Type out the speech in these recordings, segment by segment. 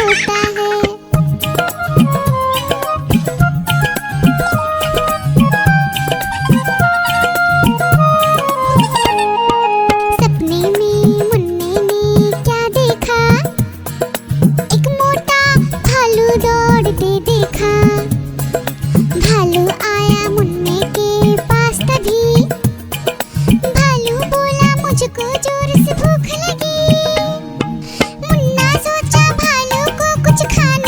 होता है। सपने में मुन्ने ने क्या देखा, एक मोटा भालू दौड़ते देखा। भालू आया मुन्ने के पास तभी, भालू बोला मुझको जोर से भूख लगी। मुन्ना सोचा भालू को कुछ खाना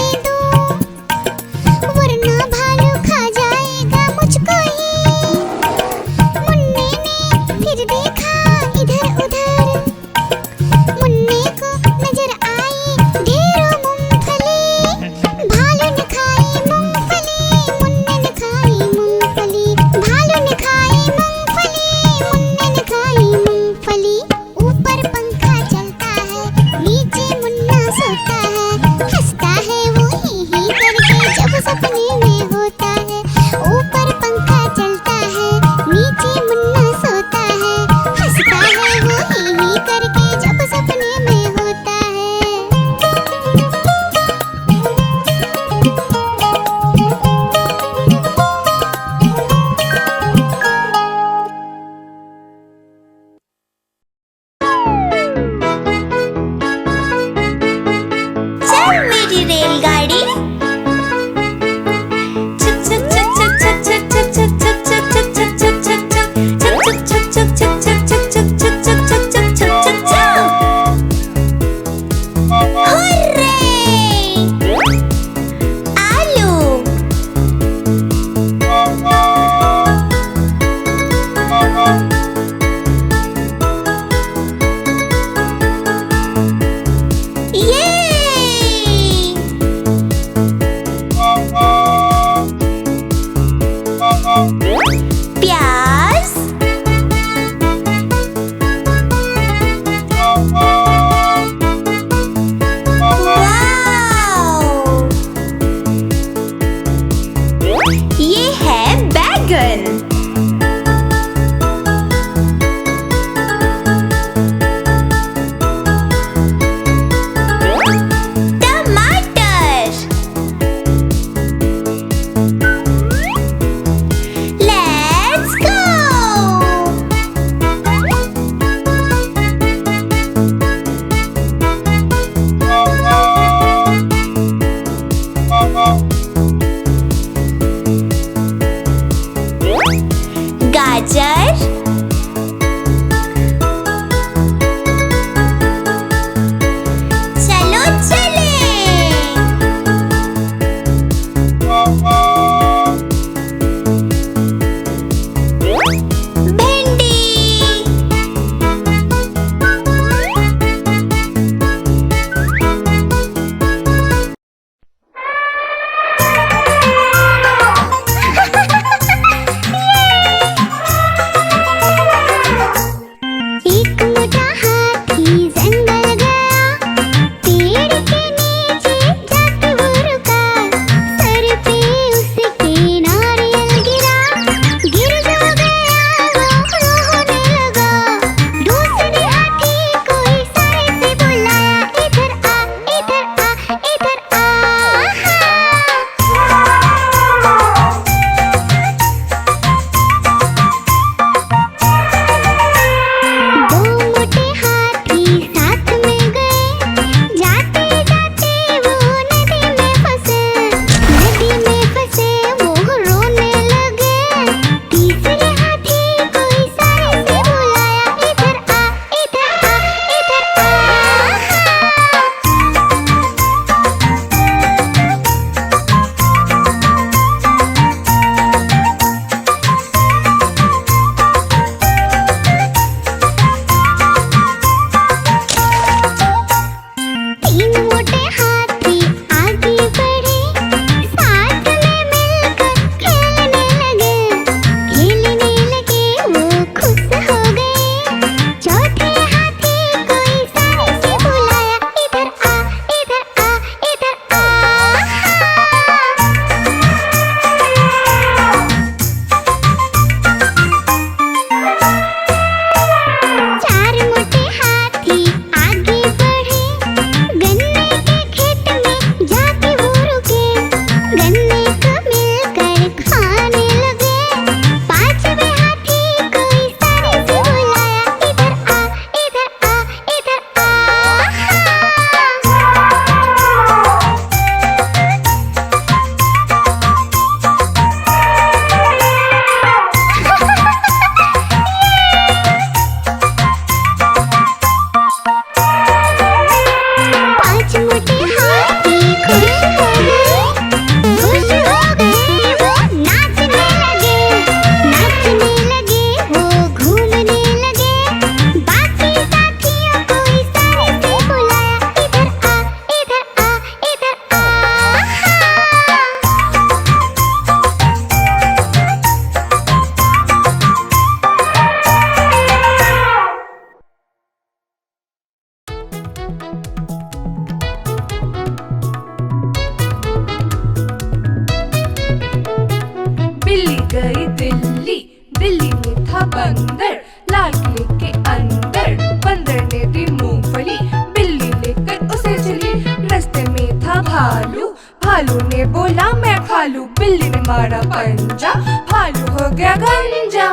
भालू ने बोला मैं खा लूं, बिल्ली ने मारा पंजा, भालू हो गया गंजा।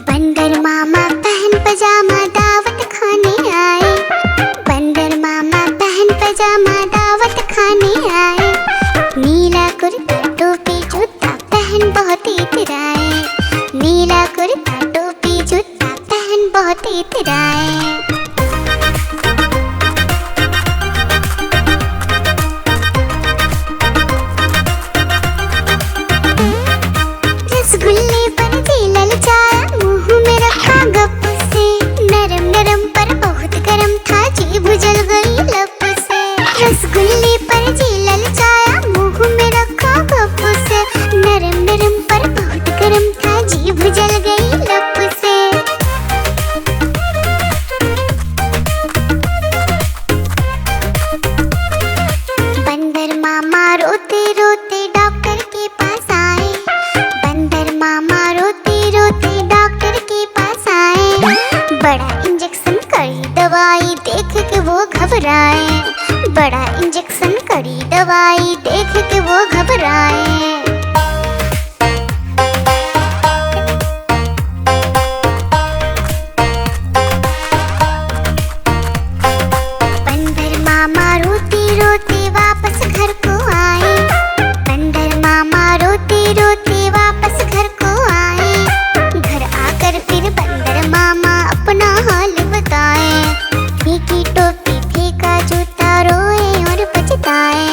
बंदर मामा पहन पजामा दावत खाने आए, बंदर मामा पहन पजामा दावत खाने आए। नीला कुर्ता टोपी जूता पहन बहुत इतराए, नीला कुर्ता टोपी जूता पहन बहुत इतराए। रसगुल्ले पर जी ललचाया, मुंह में रखा गप से, नरम नरम पर बहुत गरम था, जीभ जल गई लप से। रसगुल्ले पर जी ललचाया, मुंह में रखा गप से, नरम नरम पर बहुत गरम था, जीभ जल गई लप से। बंदर मामा रोते रोते डॉक्टर के पास आए, बंदर मामा रोते रोते डॉक्टर के पास आए। बड़ा इंजेक्शन कड़ी दवाई देख के वो घबराए, बड़ा इंजेक्शन कड़ी दवाई देख के वो घबराए। बंदर मामा रोते रोते वापस घर को आए, बंदर मामा रोते रोते वापस घर को आए। घर आकर फिर बंदर मामा अपना हाल बताए, फेंकी टोपी फेंका जूता, रोए और पछताए।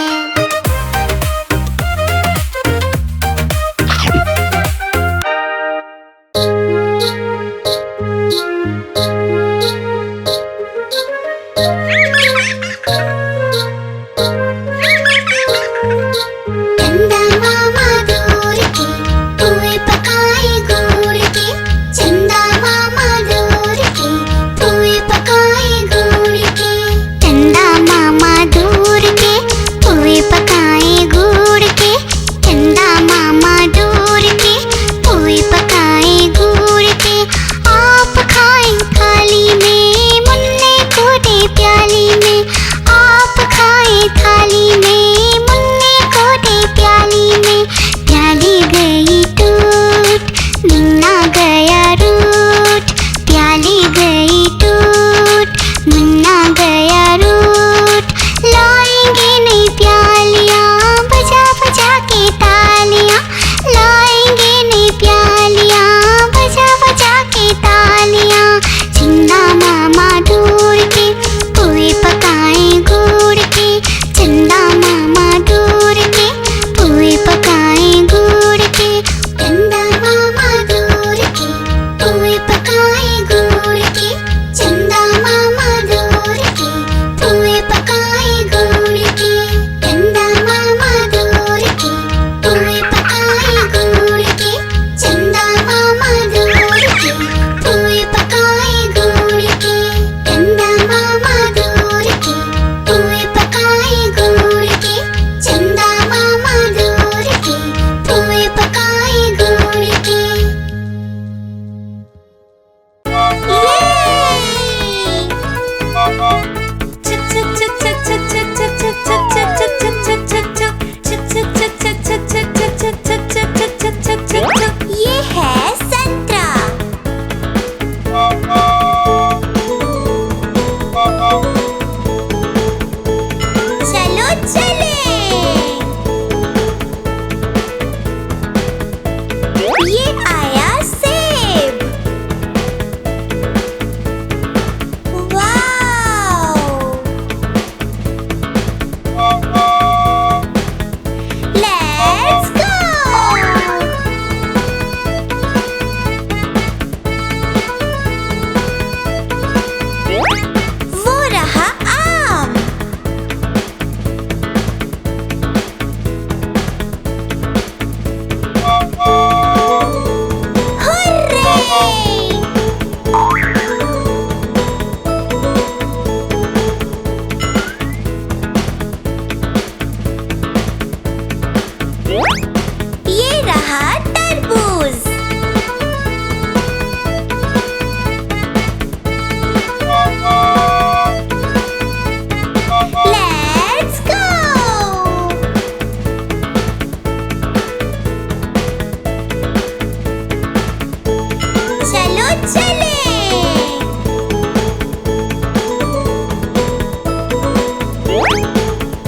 चले।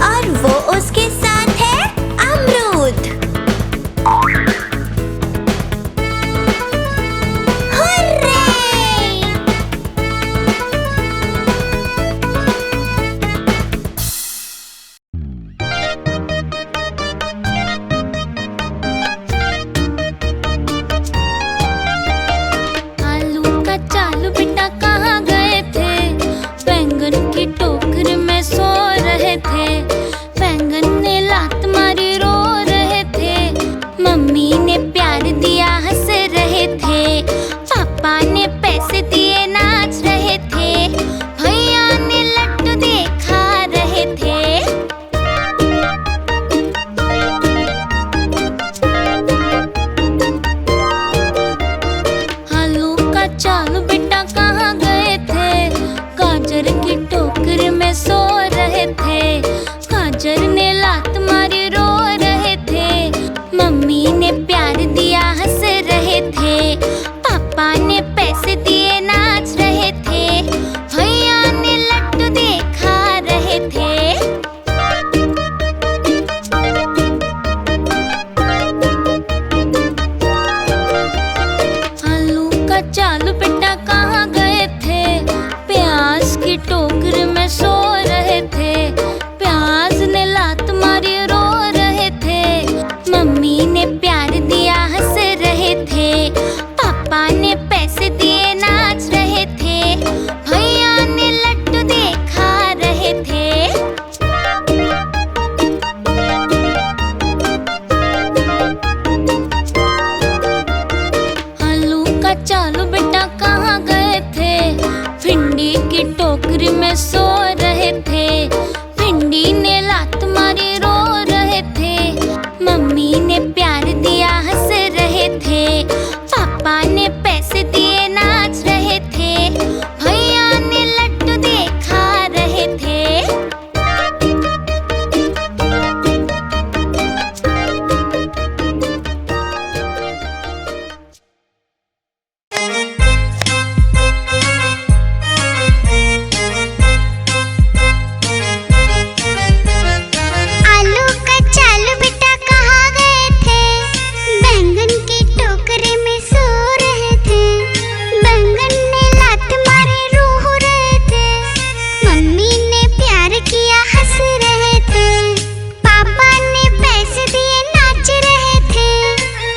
और वो उसके साथ है अमरूद। हुर्रे! आलू का चालू बेटा कहाँ गए थे? बैंगन की टोकरी में सो रहे थे। बैंगन ने लात मारी रो रहे थे। मम्मी ने प्यार दिया हंस रहे थे। पापा ने पैसे दिए नाच रहे थे। भैया ने लड्डू दिए खा रहे थे। आलू का चालू बेटा कहाँ गए थे? गाजर की टोकरी में सो रहे थे। गाजर ने लात मारी रो रहे थे। मम्मी ने प्यार दिया हंस रहे थे। पापा ने पैसे दिए नाच रहे थे। भैया ने लड्डू दिए खा रहे थे। आलू का चालू बेटा कहाँ गए थे? प्याज की टोकरी में सो रहे थे। प्याज ने लात मारी रो रहे थे। मम्मी ने प्यार दिया हंस रहे थे। पापा ने पैसे दिए नाच रहे थे। भैया ने लड्डू दिए खा रहे थे। आलू का चालू बेटा कहाँ गए थे? भिंडी की टोकरी में सो रहे थे। भिंडी ने लात मारी रो रहे थे। मम्मी ने प्यार दिया हंस रहे थे। पापा ने पैसे दिए नाच रहे थे। भैया ने लड्डू दिए खा रहे थे। आलू का चालू बेटा कहाँ गए थे? बैंगन की टोकरी में सो रहे थे। बैंगन ने लात मारी रो रहे थे। मम्मी ने प्यार किया हंस रहे थे। पापा ने पैसे दिए नाच रहे थे।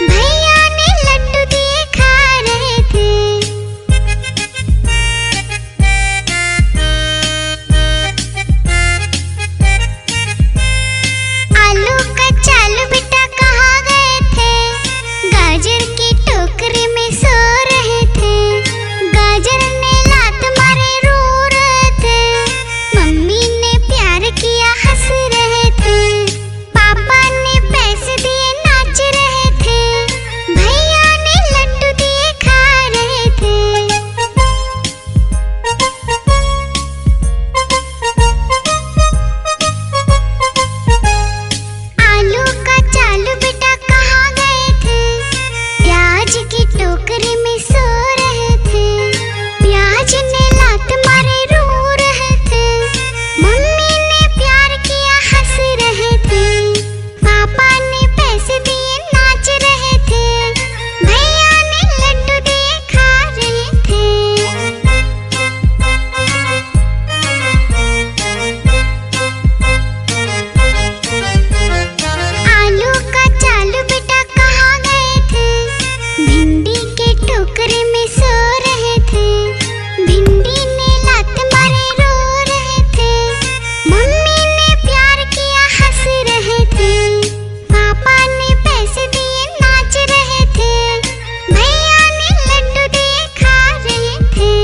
भैया ने लड्डू दिए खा रहे थे। आलू का चालू बेटा कहाँ गए थे? गाजर की टोकरी में सो रहे थे। गाजर ने लात मारे रो रहे थे। मम्मी ने प्यार किया हंस रहे थे। पापा ने पैसे दिए नाच रहे थे। भैया ने लड्डू दिए खा रहे थे। आलू का चालू बेटा कहाँ गए थे? प्याज की टोकरी में सो रहे थे। प्याज ने लात मारे रो रहे थे। मम्मी ने प्यार किया हंस रहे थे। पापा ने पैसे दिए नाच रहे थे। भैया ने लड्डू दिए खा रहे थे। आलू का चालू बेटा कहाँ गए थे? भिंडी के टोकरी में सो रहे थे। भिंडी ने लात मारे रो रहे थे। मम्मी ने प्यार किया हंस रहे थे। पापा ने पैसे दिए नाच रहे थे। भैया ने लड्डू दिए खा रहे थे।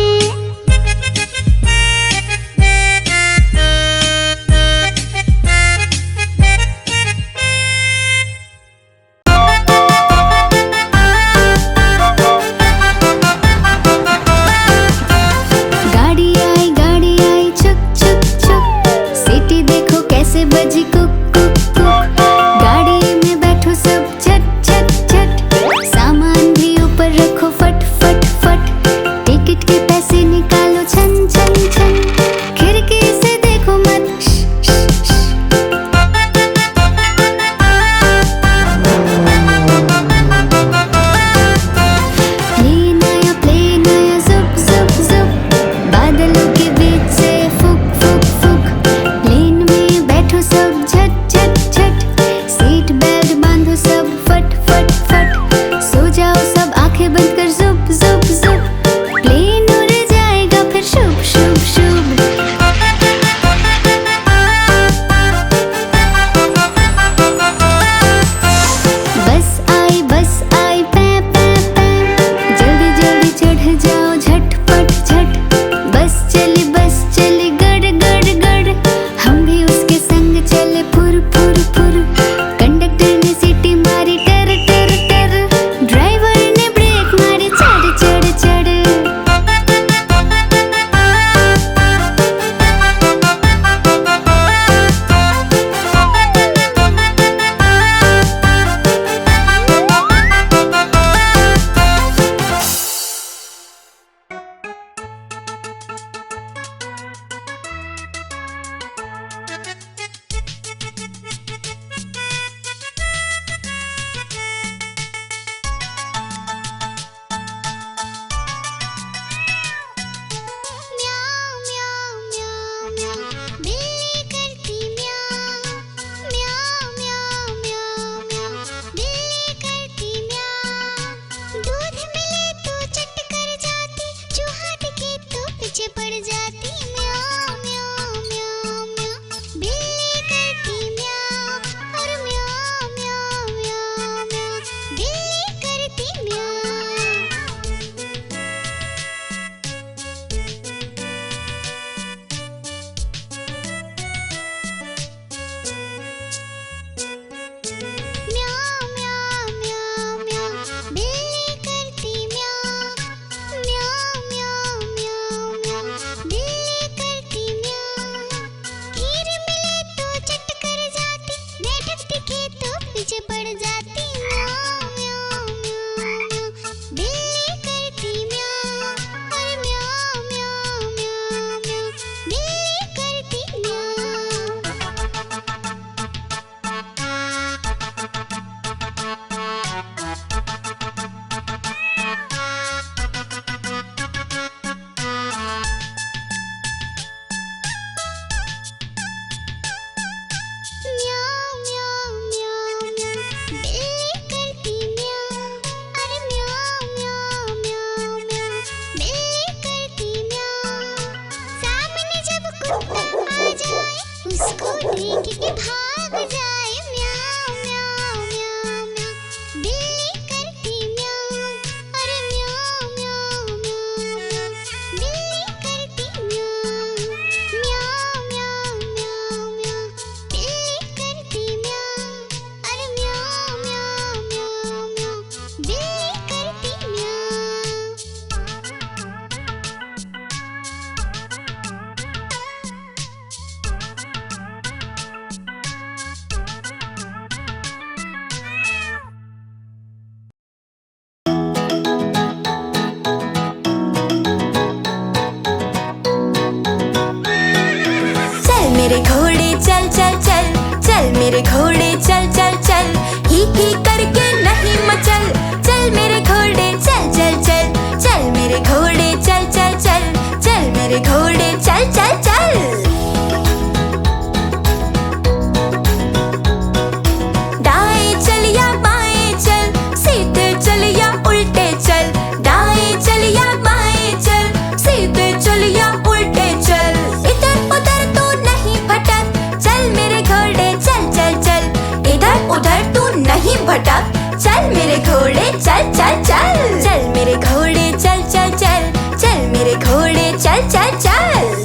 घोड़े चल चल चल, चल मेरे घोड़े चल चल चल, चल मेरे घोड़े चल चल चल।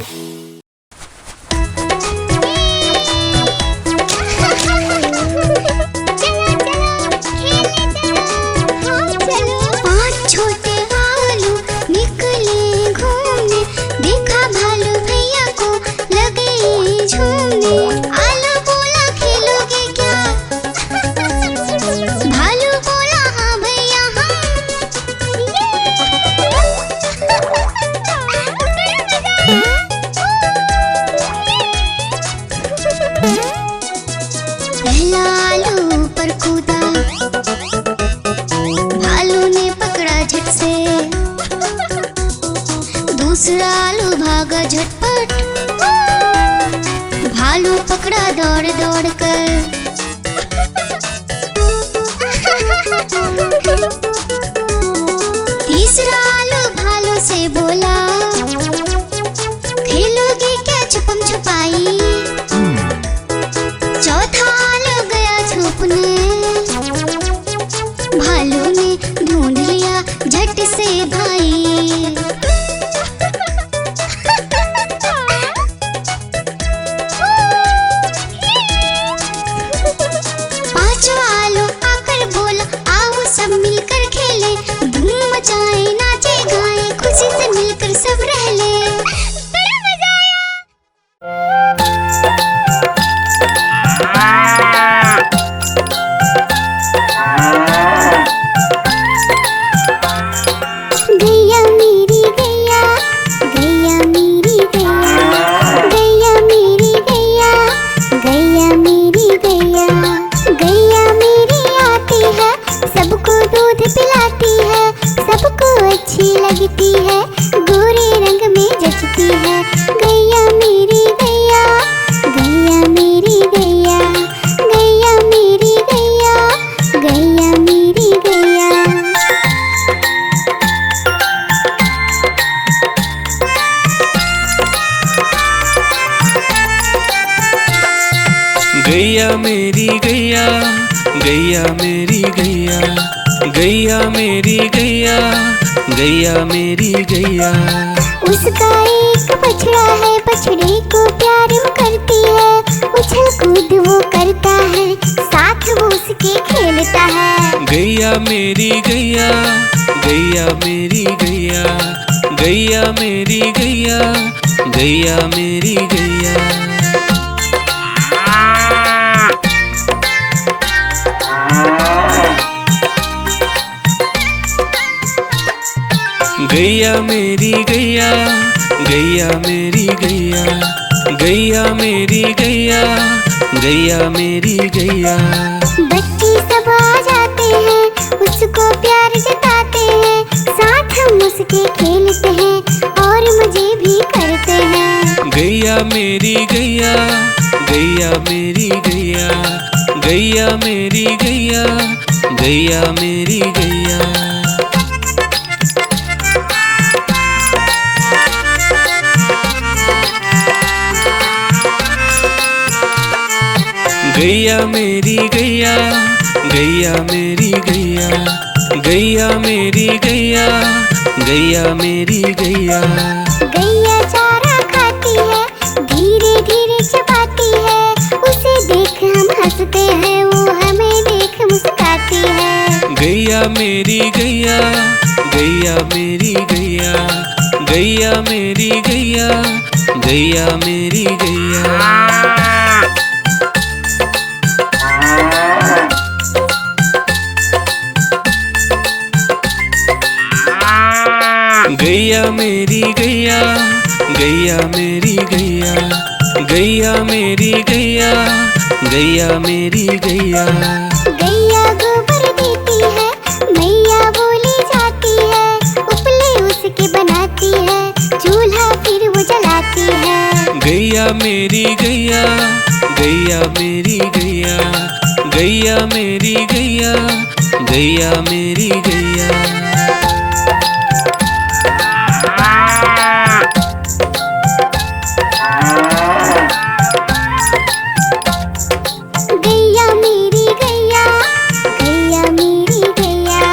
दूसरा आलू भागा झटपट, भालू पकड़ा दौड़ दौड़ कर। तीसरा आलू भालू से बोला, खेलोगे क्या छुपम छुपाई। चौथा आलू गया छुपने, भालू ने ढूंढ लिया झट से भाई। सब मिलकर खेले, धूम मचाए, नाचे गाए, खुशी से मिलकर सब रह ले। बड़ा मजा गैया मेरी गैया, गैया मेरी गैया, गैया मेरी गैया, गैया मेरी गैया, गैया मेरी आती है, सबको दूध पिलाती है, सबको अच्छी लगती है, गोरे रंग में जचती है। गैया मेरी गैया, गैया मेरी गैया, गैया मेरी गैया, गैया मेरी गैया। गैया मेरी गैया, गैया मेरी गैया, गैया मेरी गैया, गैया मेरी गैया। उसका एक बछड़ा है, बछड़े को प्यार वो करती है, उछल कूद वो करता है, साथ वो उसके खेलता है। गैया मेरी गैया, गैया मेरी गैया, गैया मेरी गैया, गैया मेरी गैया। गैया मेरी गैया, गैया मेरी गैया, गैया मेरी गैया, गैया मेरी गैया। बच्चे सब आ जाते हैं, उसको प्यार जताते हैं, साथ हम उसके खेलते हैं और मजे भी करते हैं। गैया मेरी गैया, गैया मेरी गैया, गैया मेरी गैया, गैया मेरी गैया। गैया मेरी गैया, गैया मेरी गैया, गैया मेरी गैया, गैया मेरी गैया। गैया चारा खाती है, धीरे धीरे चबाती है, उसे देख हम हंसते हैं, वो हमें देख मुस्कुराती है। गैया मेरी गैया, गैया मेरी गैया, गैया मेरी गैया, गैया मेरी गैया। गैया मेरी गैया, गैया मेरी गैया, गैया मेरी गैया, गैया मेरी गैया। गैया गोबर देती है, मैया बोली जाती है, उपले उसके बनाती है, चूल्हा फिर वो जलाती है। गैया मेरी गैया, गैया मेरी गैया, गैया मेरी गैया, गैया मेरी गैया। गैया मेरी गैया, गैया मेरी गैया,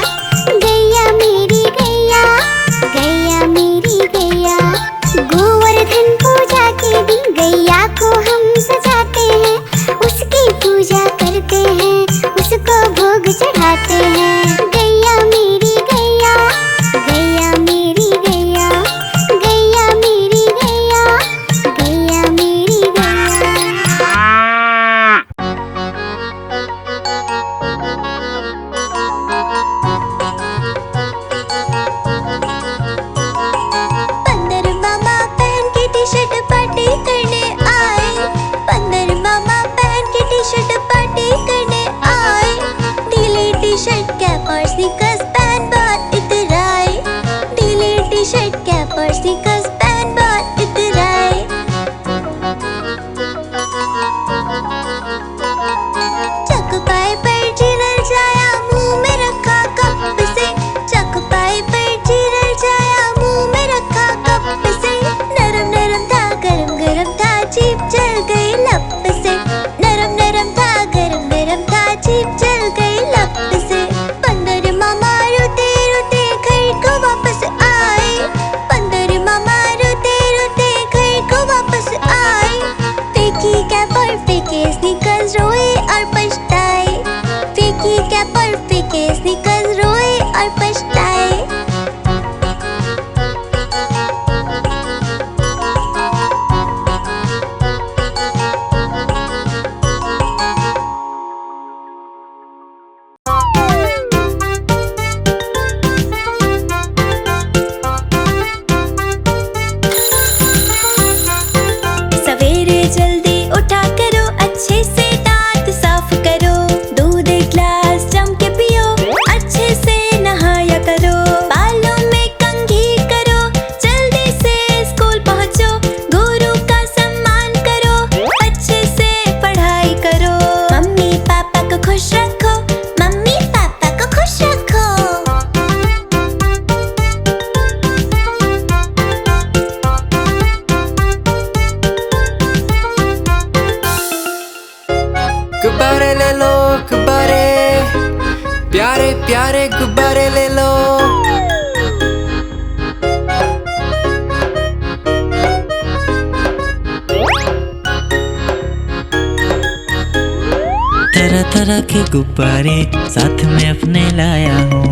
तरह के गुब्बारे साथ में अपने लाया हूँ।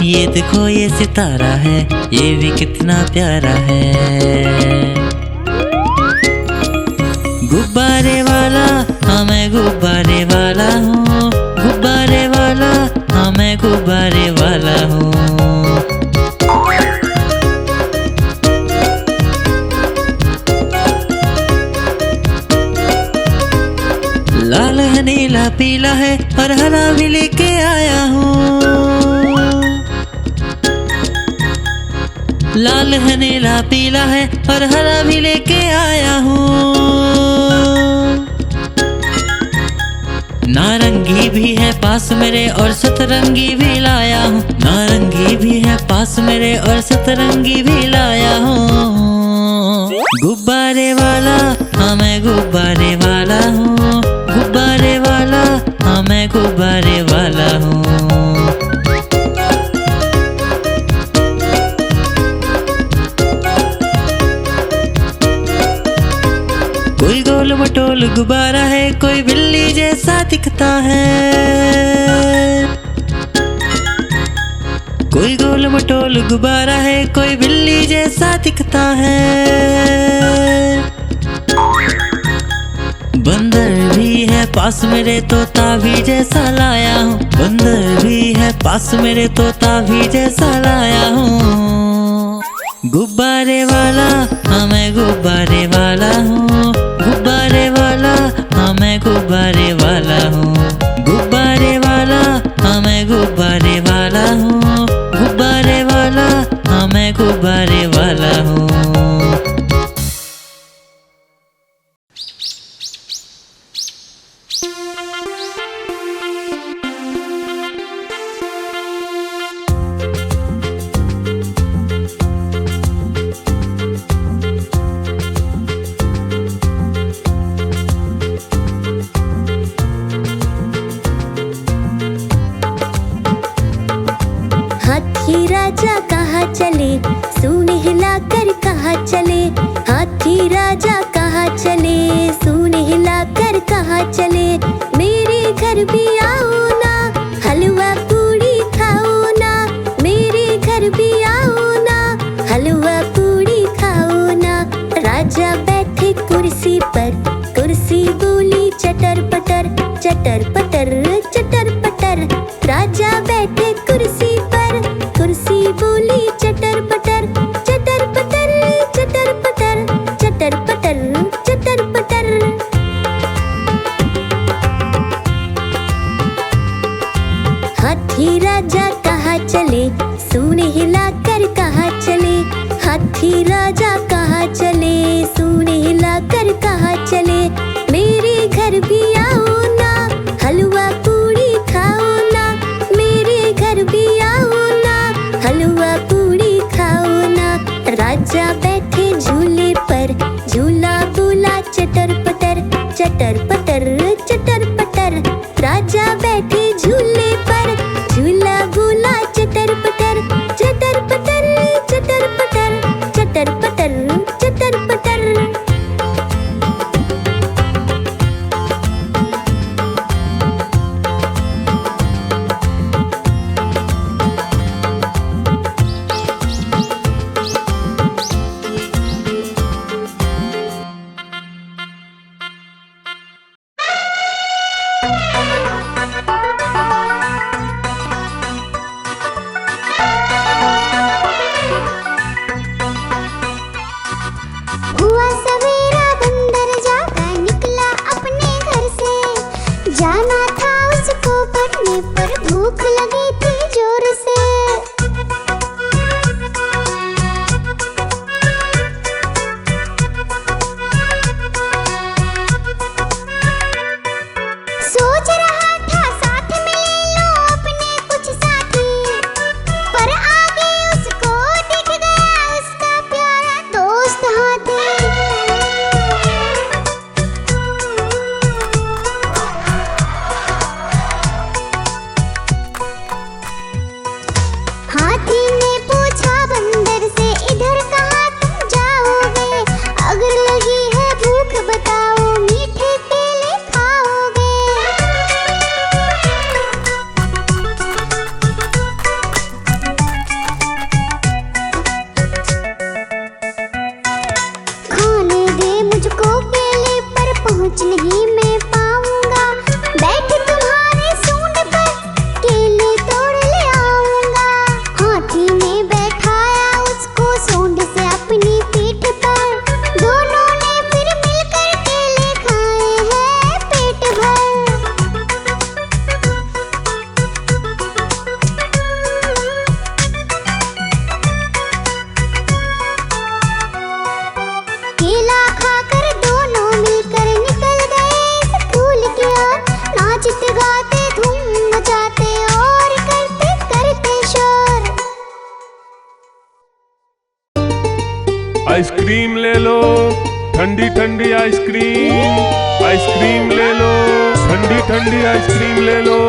ये देखो ये सितारा है, ये भी कितना प्यारा है। गुब्बारे वाला हाँ मैं गुब्बारे वाला हूँ, गुब्बारे वाला हाँ मैं गुब्बारे वाला हूँ। लाल है नीला पीला है और हरा भी लेके आया हूँ। लाल है नीला पीला है और हरा भी लेके आया हूँ। नारंगी भी है पास मेरे और सतरंगी भी लाया हूँ। नारंगी भी है पास मेरे और सतरंगी भी लाया हूँ। गुब्बारे वाला हाँ मैं गुब्बारे वाला हूँ, गुब्बारे वाला हाँ मैं गुब्बारे वाला हूँ। कोई गोल मटोल गुब्बारा है, कोई बिल्ली जैसा दिखता है। कोई गोल मटोल गुब्बारा है, कोई बिल्ली जैसा दिखता है। बंदर भी है पास मेरे, तोता भी जैसा लाया हूँ। बंदर भी है पास मेरे, तोता भी जैसा लाया हूँ। गुब्बारे वाला हाँ मैं गुब्बारे वाला हूँ, गुब्बारे वाला हाँ मैं गुब्बारे वाला हूँ। गुब्बारे वाला हाँ मैं गुब्बारे वाला हूँ, गुब्बारे वाला हाँ मैं गुब्बारे वाला हूँ। हाथी राजा कहाँ चले, सूंड हिलाकर कहाँ चले। हाथी राजा कहाँ चले, सूंड हिलाकर कहाँ चले। मेरे घर भी आओ ना, हलवा पूड़ी खाओ ना। मेरे घर भी आओ ना, हलवा पूड़ी खाओ ना। राजा बैठे कुर्सी पर, कुर्सी बोली चटर पटर, चटर पटर चटर पटर। राजा बैठे कुर्सी पर, कुर्सी बोली चटर पटर, चटर पटर चटर पटर, चटर पटर चटर पटर। हाथी राजा कहाँ चले, सूंड हिलाकर कहाँ चले। हाथी राजा कहाँ चले, सूंड हिलाकर कहाँ चले। मेरे घर भी आओ ना, हलवा पूड़ी खाओ ना। मेरे घर भी आओ ना, हलवा पूड़ी खाओ ना। राजा बैठे झूले पर, झूला बोला चटर पटर, चटर पटर चटर पटर। राजा बैठे झूले पर, झूला बोला चटर पटर, चटर पटर चटर पटर, चटर पटर चटर पटर। आइसक्रीम ले लो, ठंडी ठंडी आइसक्रीम। आइसक्रीम ले लो, ठंडी ठंडी आइसक्रीम ले लो।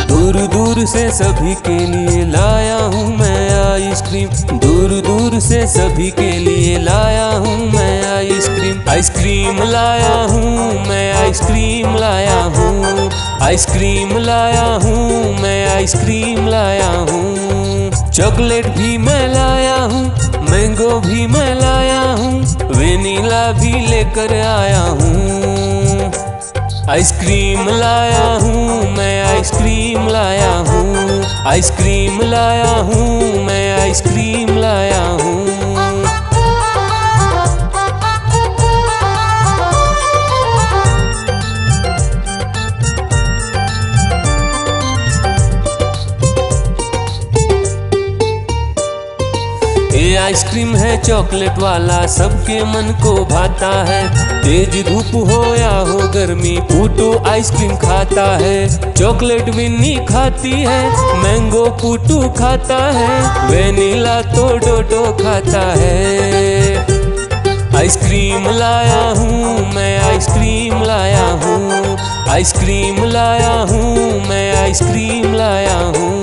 दूर दूर से सभी के लिए लाया हूँ मैं आइसक्रीम। दूर दूर से सभी के लिए लाया हूँ मैं आइसक्रीम। आइसक्रीम लाया हूँ मैं, आइसक्रीम लाया हूँ। आइसक्रीम लाया हूँ मैं, आइसक्रीम लाया हूँ। चॉकलेट भी मैं लाया हूँ, मैंगो भी मैं लाया हूँ, वेनिला भी लेकर आया हूँ। आइसक्रीम लाया हूँ मैं, आइसक्रीम लाया हूँ। आइसक्रीम लाया हूँ मैं, आइसक्रीम लाया हूँ। ये आइसक्रीम है चॉकलेट वाला, सबके मन को भाता है। तेज धूप हो या हो गर्मी, पूटू आइसक्रीम खाता है। चॉकलेट विन्नी खाती है, मैंगो पूटू खाता है, वेनिला तो डोडो खाता है। आइसक्रीम लाया हूँ मैं, आइसक्रीम लाया हूँ। आइसक्रीम लाया हूँ मैं, आइसक्रीम लाया हूँ।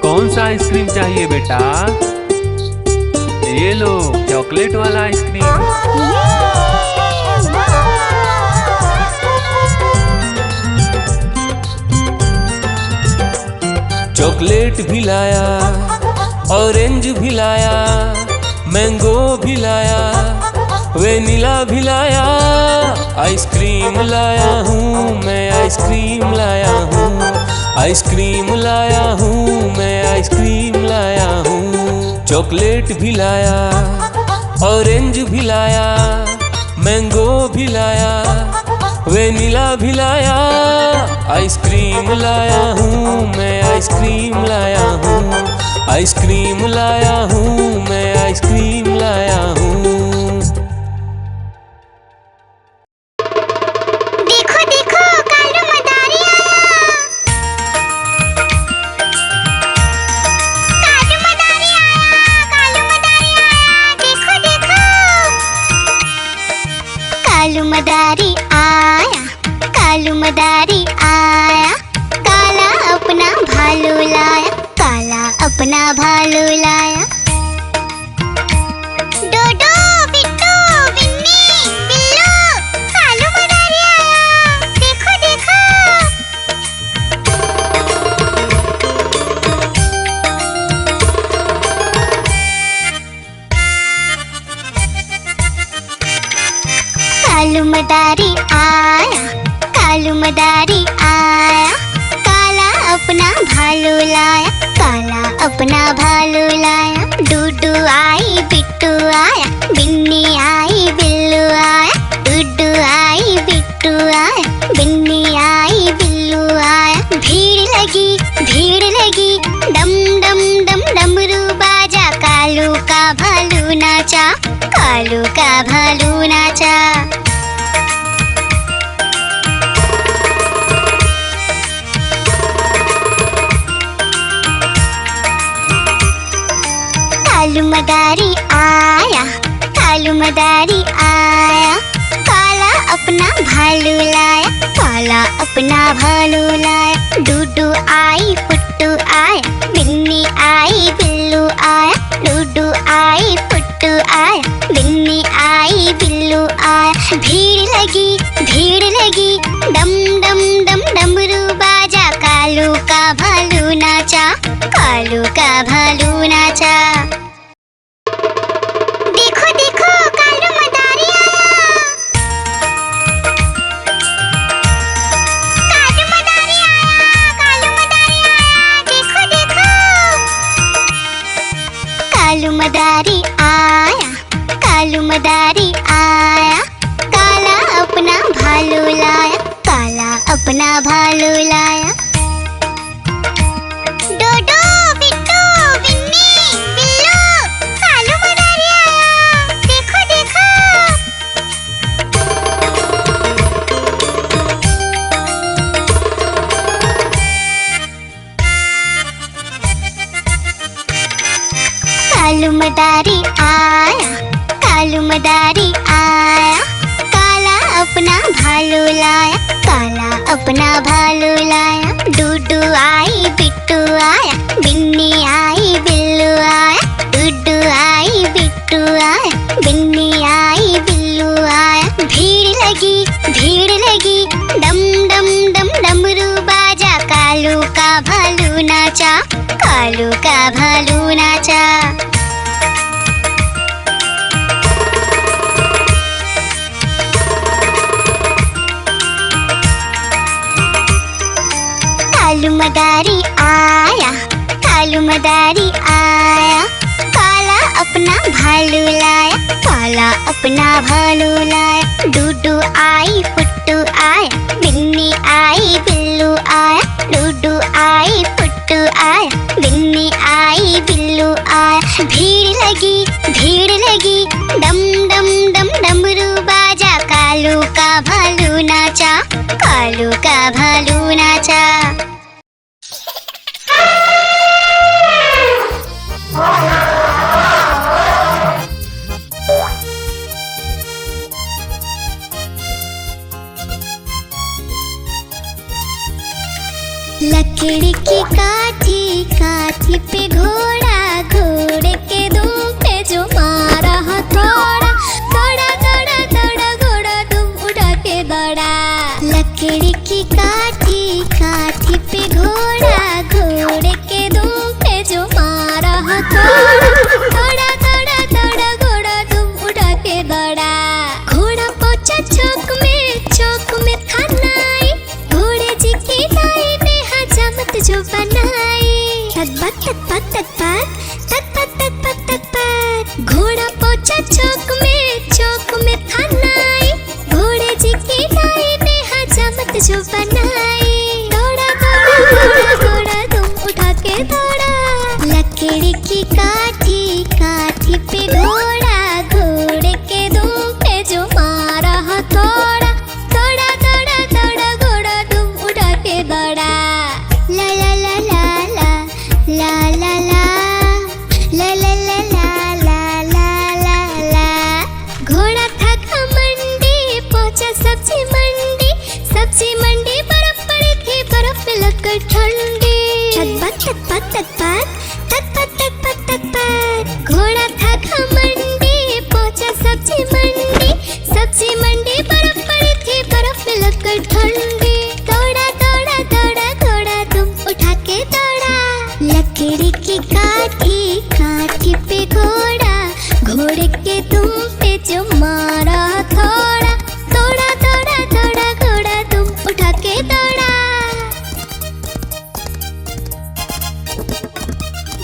कौन सा आइसक्रीम चाहिए बेटा? ये लो चॉकलेट वाला आइसक्रीम। चॉकलेट भी लाया, ऑरेंज भी लाया, मैंगो भी लाया, वेनिला भी लाया। आइसक्रीम लाया हूँ मैं, आइसक्रीम लाया हूँ। आइसक्रीम लाया हूँ मैं, आइसक्रीम लाया हूँ। चॉकलेट भी लाया, ऑरेंज भी लाया, मैंगो भी लाया, वेनिला भी लाया। आइसक्रीम लाया हूँ मैं, आइसक्रीम लाया हूँ। आइसक्रीम लाया हूँ मैं, आइसक्रीम लाया हूँ। देखो देखो कालू मदारी आया। कालू मदारी आया, कालू मदारी आया, देखो देखो। कालू मदारी आया, कालू मदारी आया। काला अपना भालू लाया, काला अपना भालू लाया। डोडो बिट्टू बिन्नी बिल्लू, कालू मदारी आया, देखो देखो। कालू मदारी आया, कालू मदारी आया। काला अपना भालू लाया, काला अपना भालू लाया। डूडू आई बिट्टू आया, बिन्नी आई बिल्लू आया। डूडू आई बिट्टू आया, बिन्नी आई बिल्लू आया। भीड़ लगी, डम डम डम डमरू बाजा। कालू का भालू नाचा, कालू का भालू नाचा। कालू मदारी आया, कालू मदारी आया। काला अपना भालू लाया, काला अपना भालू लाया। डूडू आई पुट्टू आया, बिन्नी आई बिल्लू आया। डूडू आई पुट्टू आया, बिन्नी आई बिल्लू आया। भीड़ लगी, डम डम डम डमरू बाजा। कालू का भालू नाचा, कालू का भालू नाचा। देखो देखो कालू मदारी आया। कालू मदारी आया, कालू मदारी आया, देखो देखो। कालू मदारी आया, कालू मदारी आया। काला अपना भालू लाया, काला अपना भालू लाया। डोडो बिट्टू बिन्नी बिल्लू, कालू मदारी आया, कालू मदारी आया, काला अपना भालू लाया, काला अपना भालू लाया। डूडू आई बिट्टू आया, बिन्नी आई बिल्लू आया, डूडू आई बिट्टू आया, बिन्नी आई बिल्लू आया। भीड़ लगी डम डम डम डमरू बाजा, कालू का भालू नाचा, कालू का भालू नाचा। कालू मदारी आया, कालू मदारी आया, काला अपना भालू लाया, काला अपना भालू लाया। डूडू आई फुट्टू आया, बिन्नी आई बिल्लू आया, डूडू आई फुट्टू आया, बिन्नी आई बिल्लू आया। भीड़ लगी डम डम डम डमरू बाजा, कालू का भालू नाचा, कालू का भालू नाचा। लकड़ी की काठी, काठी पे घोड़ा, घोड़े के दुम पे जो मारा हथौड़ा, दौड़ा दौड़ा दौड़ा घोड़ा दुम उठा के दौड़ा। लकड़ी की काठी, काठी पे घोड़ा, घोड़े के दुम पे जो मारा हथौड़ा, दौड़ा दौड़ा दौड़ा घोड़ा दुम उठा के दौड़ा। घोड़ा पहुंचा चौक में था नाई, घोड़े जी की नाई ने हजामत जो बनाई। तकबक तकबक तकबक तकबक तकबक तकबक। घोड़ा पहुंचा चौक में था नाई, घोड़े जी की नाई ने हजामत जो बनाई। दौड़ा दौड़ा दौड़ा घोड़ा तुम उठा के दौड़ा। लकड़ी की काठी, काठी पे घोड़ा, घोड़े के दुम पे जो मारा हथौड़ा, दौड़ा दौड़ा दौड़ा घोड़ा तुम उठा के दौड़ा। ला ला ला ला ला ला ला ला ला ला ला ला ला ला ला। घोड़ा था घमंडी, पहुंचा सब्जी मंडी, सब्जी मंडी बर्फ पड़ी थी, बर्फ में लगकर ठंडी। तकबक तकबक तकबक तकबक तकबक तकबक। घोड़ा था घमंडी, पहुंचा सब्जी मंडी, सब्जी मंडी बर्फ पड़ी थी, बर्फ में लगकर ठंडी। दौड़ा दौड़ा दौड़ा घोड़ा तुम उठा के दौड़ा। लकड़ी की काठी, काठी पे घोड़ा, घोड़े के तुम पे जो मारा हथौड़ा, दौड़ा दौड़ा दौड़ा घोड़ा तुम उठा के दौड़ा।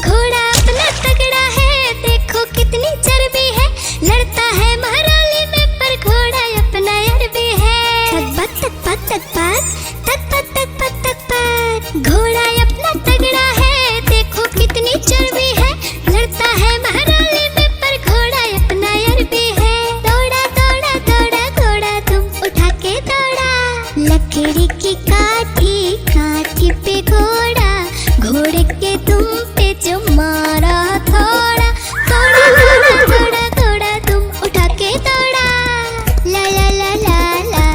घोड़ा अपना तगड़ा है, देखो कितनी चर्बी है, लड़ता है महराली में पर घोड़ा अपना अरबी है। तकबक तकबक तकबक तकबक तकबक तकबक। घोड़ा अपना तगड़ा है, देखो कितनी चर्बी है, लड़ता है महराली में पर घोड़ा अपना अरबी है। दौड़ा दौड़ा दौड़ा घोड़ा तुम उठा के दौड़ा। लकड़ी की काठी, काठी पे घोड़ा, घोड़े के तुम पे जो मारा हथौड़ा, दौड़ा दौड़ा दौड़ा घोड़ा तुम उठा के दौड़ा। ला ला ला ला ला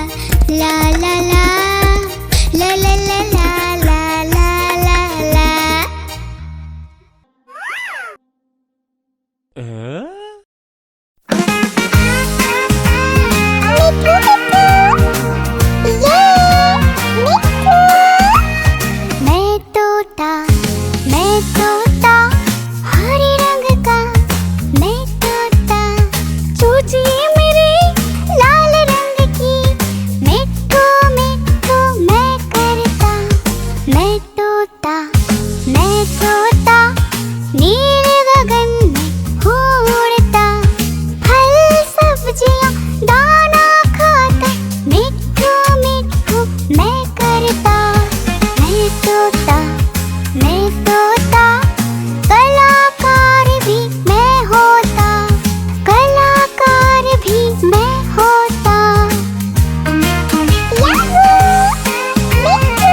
ला ला ला ला ला ला ला ला ला ला ला। मैं तोता हरे रंग का, मैं तोता चूचिए मेरे लाल रंग की, मिट्ठू मिट्ठू मैं करता। मैं तोता नीले गगन में उड़ता, फल सब्जियां दाना खाता, मिट्ठू मिट्ठू मैं करता। मैं तोता कलाकार भी मैं होता, कलाकार भी मैं होता। याहू! मिट्ठू!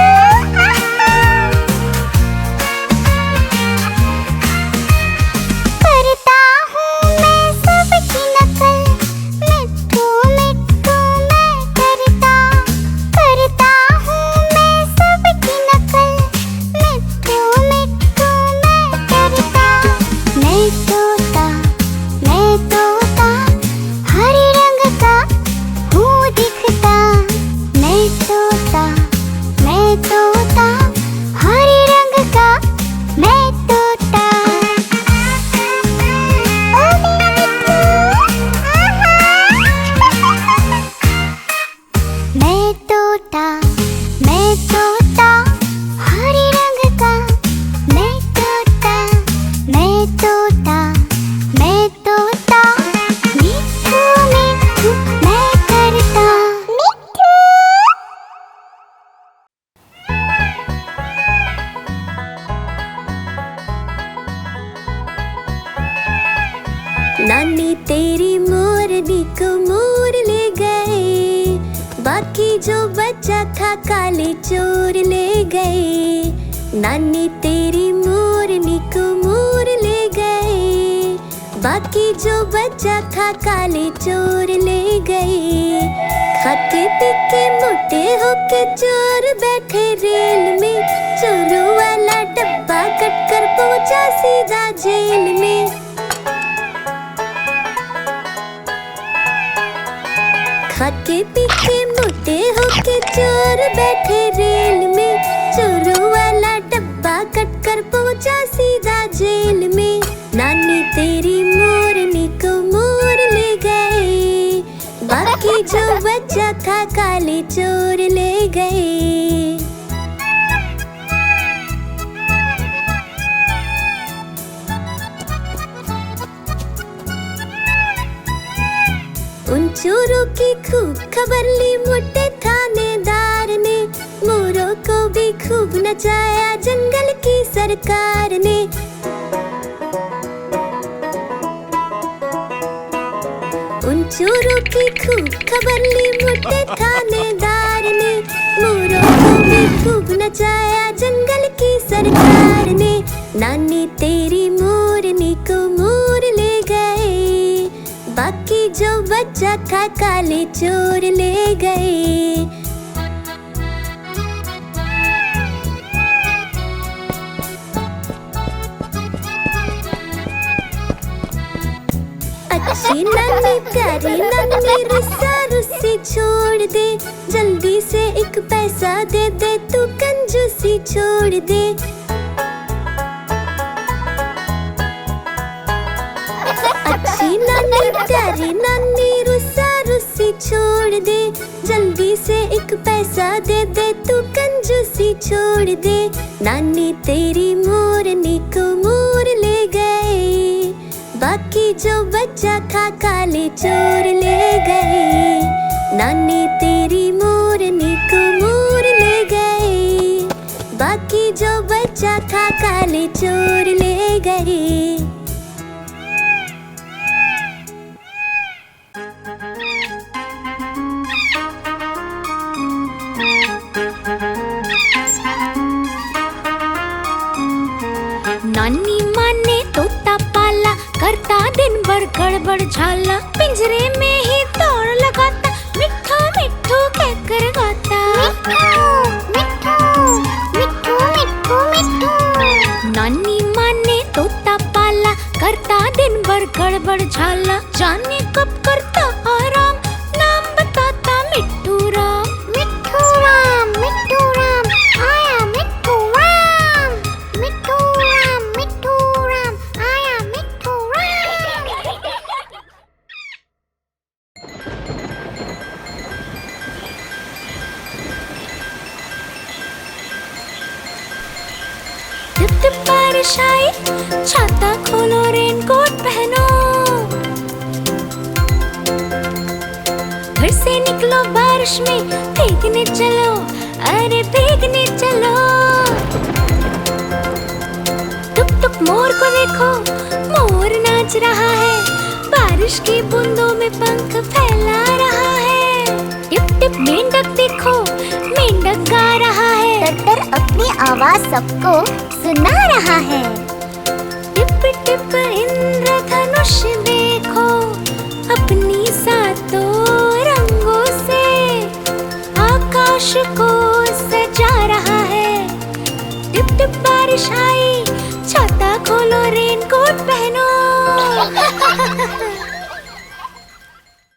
को मोर ले गए, बाकी जो बचा था काले चोर ले गए। नानी तेरी मोरनी को मोर ले गए, बाकी जो बचा था काले चोर ले गए। खाते पीके मोटे होके चोर बैठे रेल में, चोरों वाला डब्बा कट कर पहुंचा सीधा जेल में। खाते पीके मोटे होके चोर बैठे रेल में, चोरों वाला डब्बा कट कर पहुंचा सीधा जेल में। नानी तेरी मोरनी को मोर ले गए, बाकी जो बचा था काले चोर ले गए। उन चोरों की खूब खबर ली मोटे थानेदार ने, मोरों को भी खूब नचाया जंगल की सरकार ने। उन चोरों की खूब खबर ली मोटे थानेदार ने, मोरों को भी खूब नचाया जंगल की सरकार ने। नानी तेरी मोरनी को मोर ले गए, बाकी जो बचा था काले चोर ले गए। अच्छी नानी प्यारी नानी रुस्सा रुस्सी छोड़ दे, जल्दी से एक पैसा दे दे तू कंजूसी छोड़ दे। अच्छी नानी प्यारी नानी रुस्सा रुस्सी छोड़ दे, जल्दी से एक पैसा दे दे तू कंजूसी छोड़ दे। नानी तेरी मोरनी को मोर ले गए, बाकी जो बचा था काले चोर ले गए। नानी तेरी मोरनी को मोर ले गए, बाकी जो बचा था काले चोर ले गए। नानी माँ ने तोता पाला, करता दिन भर गड़बड़ झाला, पिंजरे में ही दौड़ लगाता, मिट्ठू मिट्ठू कहकर गाता। मिट्ठू मिट्ठू मिट्ठू मिट्ठू। नानी माँ ने तोता पाला, करता दिन भर गड़बड़ झाला, जाने कब करता आराम, नाम बताता मिट्ठू राम। मिट्ठू राम आया मिट्ठू राम, मिट्ठू राम आया मिट्ठू राम। टिप टिप बारिश आई, छाता खोलो रेनकोट पहनो, घर से निकलो बारिश में, भीगने चलो अरे भीगने चलो। टुक टुक मोर को देखो, मोर नाच रहा है, बारिश की बूंदों में पंख फैला रहा है। टिप टिप मेंढक देखो, मेंढक गा रहा है, तर अपनी आवाज सबको सुना रहा है। Tip tip